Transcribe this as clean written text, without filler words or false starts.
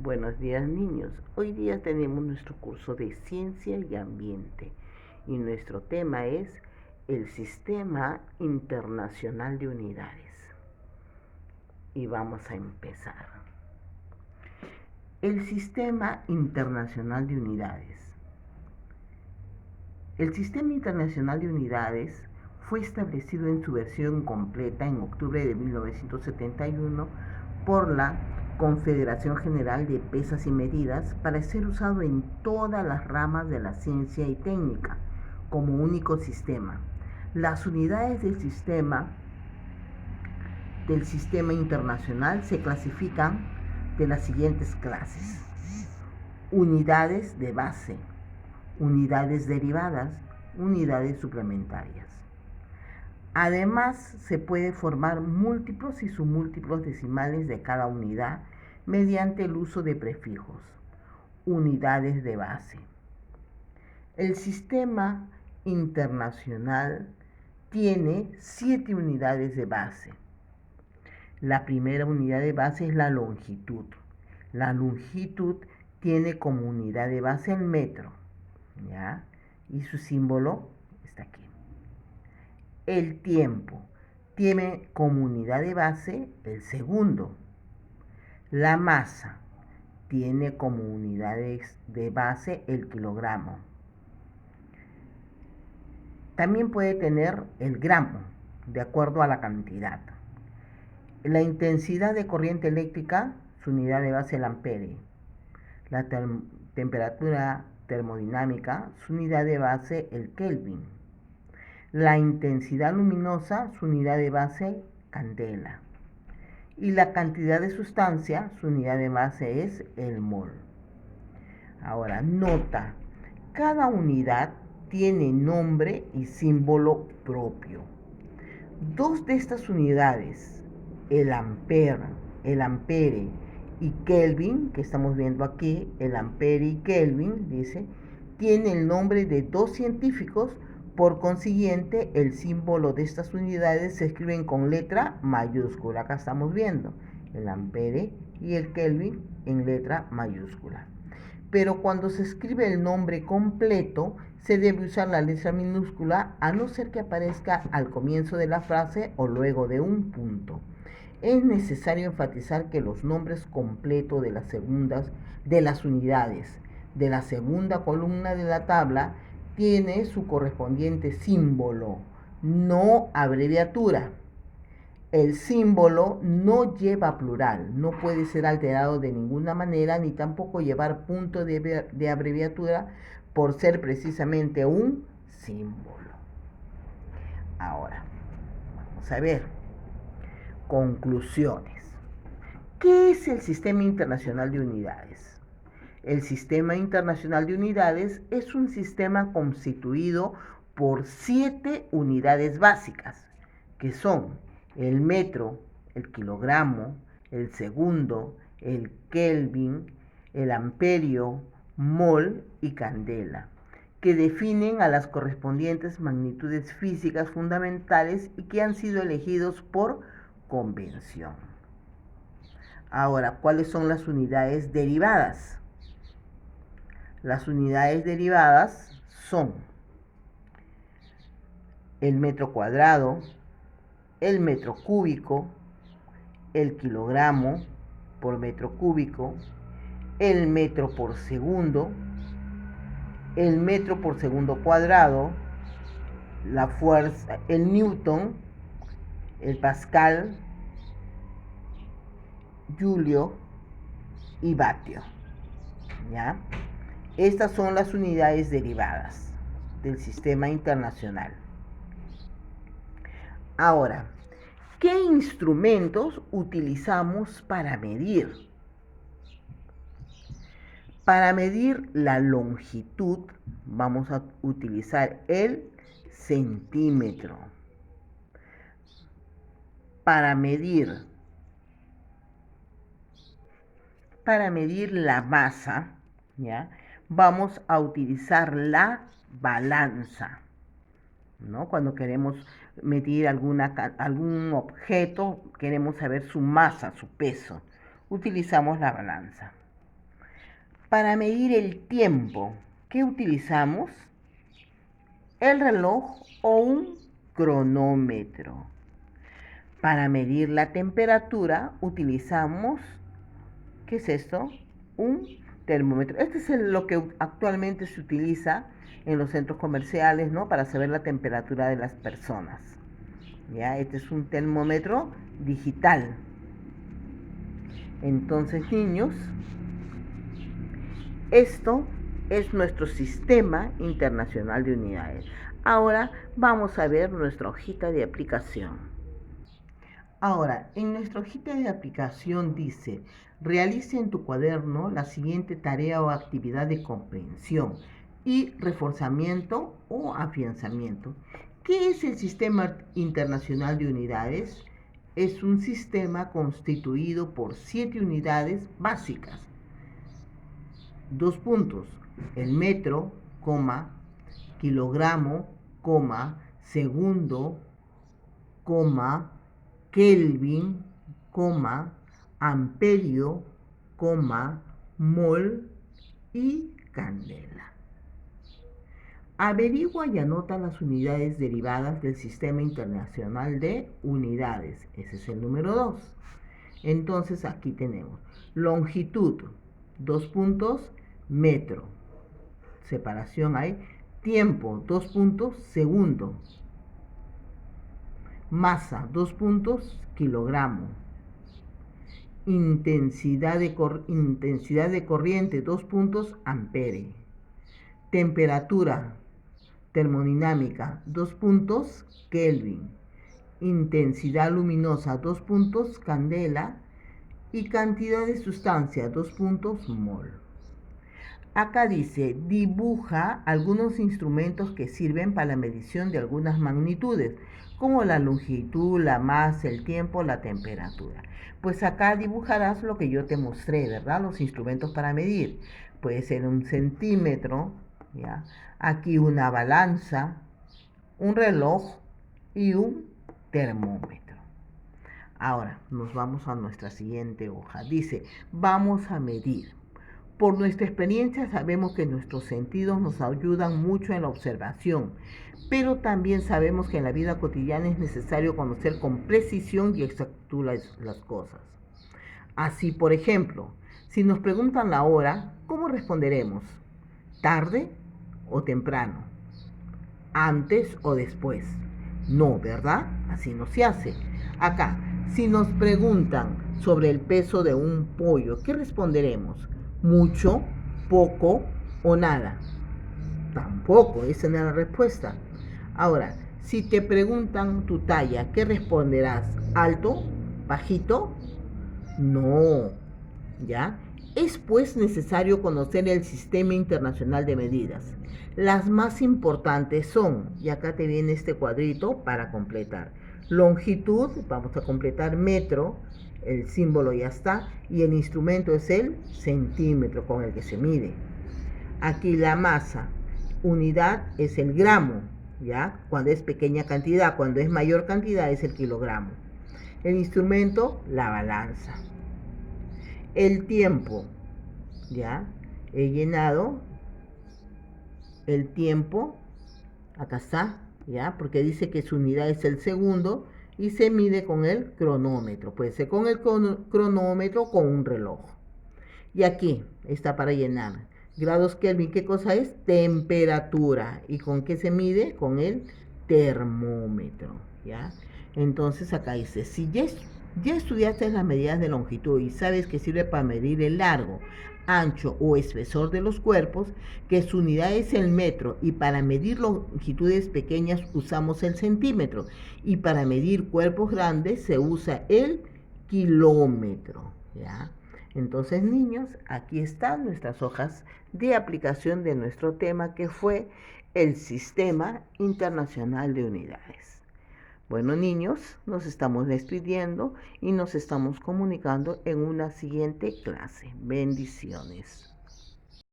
Buenos días, niños. Hoy día tenemos nuestro curso de Ciencia y Ambiente y nuestro tema es el Sistema Internacional de Unidades. Y vamos a empezar. El Sistema Internacional de Unidades. El Sistema Internacional de Unidades fue establecido en su versión completa en octubre de 1971 por la Confederación General de Pesas y Medidas para ser usado en todas las ramas de la ciencia y técnica como único sistema. Las unidades del sistema internacional se clasifican de las siguientes clases: unidades de base, unidades derivadas, unidades suplementarias. Además, se puede formar múltiplos y submúltiplos decimales de cada unidad mediante el uso de prefijos. Unidades de base. El sistema internacional tiene 7 unidades de base. La primera unidad de base es la longitud. La longitud tiene como unidad de base el metro, ¿ya? Y su símbolo está aquí. El tiempo tiene como unidad de base el segundo. La masa tiene como unidades de base el kilogramo. También puede tener el gramo, de acuerdo a la cantidad. La intensidad de corriente eléctrica, su unidad de base el ampere. La temperatura termodinámica, su unidad de base el Kelvin. La intensidad luminosa, su unidad de base candela. Y la cantidad de sustancia, su unidad de base es el mol. Ahora, nota, cada unidad tiene nombre y símbolo propio. Dos de estas unidades, el ampere y Kelvin, que estamos viendo aquí, el ampere y Kelvin, dice, tiene el nombre de dos científicos. Por consiguiente, el símbolo de estas unidades se escriben con letra mayúscula. Acá estamos viendo el ampere y el Kelvin en letra mayúscula. Pero cuando se escribe el nombre completo, se debe usar la letra minúscula, a no ser que aparezca al comienzo de la frase o luego de un punto. Es necesario enfatizar que los nombres completos de las unidades de la segunda columna de la tabla tiene su correspondiente símbolo, no abreviatura. El símbolo no lleva plural, no puede ser alterado de ninguna manera, ni tampoco llevar punto de abreviatura por ser precisamente un símbolo. Ahora, vamos a ver. Conclusiones. ¿Qué es el Sistema Internacional de Unidades? El Sistema Internacional de Unidades es un sistema constituido por 7 unidades básicas, que son el metro, el kilogramo, el segundo, el Kelvin, el amperio, mol y candela, que definen a las correspondientes magnitudes físicas fundamentales y que han sido elegidos por convención. Ahora, ¿cuáles son las unidades derivadas? Las unidades derivadas son el metro cuadrado, el metro cúbico, el kilogramo por metro cúbico, el metro por segundo, el metro por segundo cuadrado, la fuerza, el newton, el pascal, julio y vatio. ¿Ya? Estas son las unidades derivadas del sistema internacional. Ahora, ¿qué instrumentos utilizamos para medir? Para medir la longitud vamos a utilizar el centímetro. Para medir la masa, ¿ya? Vamos a utilizar la balanza, ¿no? Cuando queremos medir algún objeto, queremos saber su masa, su peso, utilizamos la balanza. Para medir el tiempo, ¿qué utilizamos? El reloj o un cronómetro. Para medir la temperatura utilizamos, ¿qué es esto? Un termómetro. Este es lo que actualmente se utiliza en los centros comerciales, ¿no? Para saber la temperatura de las personas. ¿Ya? Este es un termómetro digital. Entonces, niños, esto es nuestro sistema internacional de unidades. Ahora vamos a ver nuestra hojita de aplicación. Ahora, en nuestra hojita de aplicación dice, realice en tu cuaderno la siguiente tarea o actividad de comprensión y reforzamiento o afianzamiento. ¿Qué es el Sistema Internacional de Unidades? Es un sistema constituido por 7 unidades básicas. 2 puntos. El metro, kilogramo, segundo, Kelvin, amperio, mol y candela. Averigua y anota las unidades derivadas del Sistema Internacional de Unidades. Ese es el número 2. Entonces aquí tenemos longitud, 2 puntos, metro. Separación hay. Tiempo, 2 puntos, segundo. Masa, 2 puntos, kilogramo. Intensidad de corriente, 2 puntos, ampere. Temperatura termodinámica, 2 puntos, Kelvin. Intensidad luminosa, 2 puntos, candela. Y cantidad de sustancia, 2 puntos, mol. Acá dice, dibuja algunos instrumentos que sirven para la medición de algunas magnitudes, como la longitud, la masa, el tiempo, la temperatura. Pues acá dibujarás lo que yo te mostré, ¿verdad? Los instrumentos para medir. Puede ser un centímetro, ¿ya? Aquí una balanza, un reloj y un termómetro. Ahora nos vamos a nuestra siguiente hoja. Dice, vamos a medir. Por nuestra experiencia sabemos que nuestros sentidos nos ayudan mucho en la observación, pero también sabemos que en la vida cotidiana es necesario conocer con precisión y exactitud las cosas. Así, por ejemplo, si nos preguntan la hora, ¿cómo responderemos? ¿Tarde o temprano? ¿Antes o después? No, ¿verdad? Así no se hace. Acá, si nos preguntan sobre el peso de un pollo, ¿qué responderemos? ¿Mucho, poco o nada? Tampoco, esa no es la respuesta. Ahora, si te preguntan tu talla, ¿qué responderás? ¿Alto? ¿Bajito? No, ¿ya? Es pues necesario conocer el Sistema Internacional de Medidas. Las más importantes son, y acá te viene este cuadrito para completar. Longitud, vamos a completar metro, el símbolo ya está, y el instrumento es el centímetro con el que se mide. Aquí la masa, unidad es el gramo, ¿ya? Cuando es pequeña cantidad, cuando es mayor cantidad es el kilogramo. El instrumento, la balanza. El tiempo, ¿ya? He llenado el tiempo, acá está, ¿ya? Porque dice que su unidad es el segundo y se mide con el cronómetro. Puede ser con el cronómetro o con un reloj. Y aquí está para llenar. Grados Kelvin, ¿qué cosa es? Temperatura. ¿Y con qué se mide? Con el termómetro, ¿ya? Entonces acá dice, si ya estudiaste las medidas de longitud y sabes que sirve para medir el largo, ancho o espesor de los cuerpos, que su unidad es el metro, y para medir longitudes pequeñas usamos el centímetro, y para medir cuerpos grandes se usa el kilómetro, ¿ya? Entonces, niños, aquí están nuestras hojas de aplicación de nuestro tema, que fue el Sistema Internacional de Unidades. Bueno, niños, nos estamos despidiendo y nos estamos comunicando en una siguiente clase. Bendiciones.